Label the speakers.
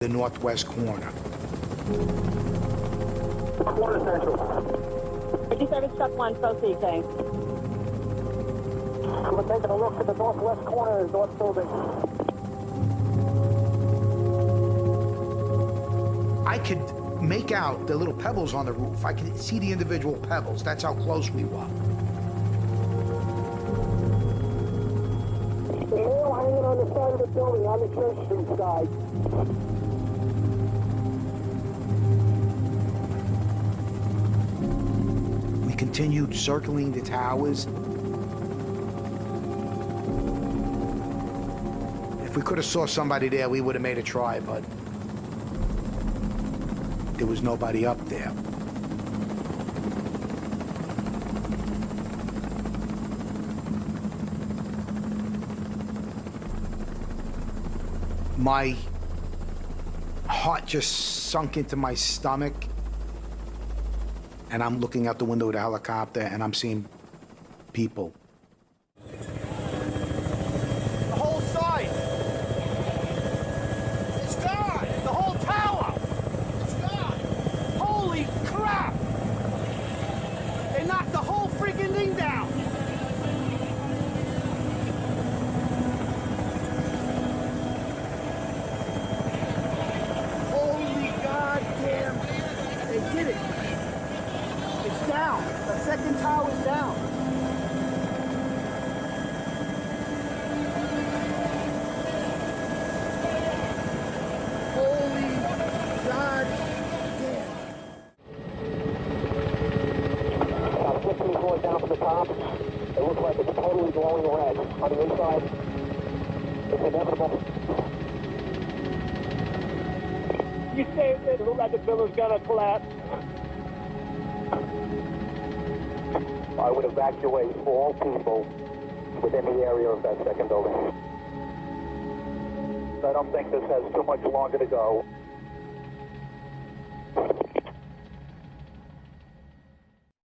Speaker 1: the northwest corner.
Speaker 2: Corner central.
Speaker 3: 57 Chuck 1, so seeking.
Speaker 2: We're taking a look at the northwest corner of the north building.
Speaker 1: I could make out the little pebbles on the roof. I could see the individual pebbles. That's how close we were.
Speaker 2: The male hanging on the side of the building on the Church Street side.
Speaker 1: We continued circling the towers. If we could have saw somebody there, we would have made a try, but there was nobody up there. My heart just sunk into my stomach, and I'm looking out the window of the helicopter, and I'm seeing people.
Speaker 4: The whole side! It's gone! The whole tower! It's gone! Holy crap! They knocked the whole freaking thing down! Holy goddamn! They did it! It's down! The second tower's down! Holy God damn!
Speaker 2: About 15 floors down from the top. It looks like it's totally glowing red. On the inside, it's inevitable. You say it looks like the building's gonna collapse. I would evacuate all people within the area of that second building. I don't think this has too much longer to go.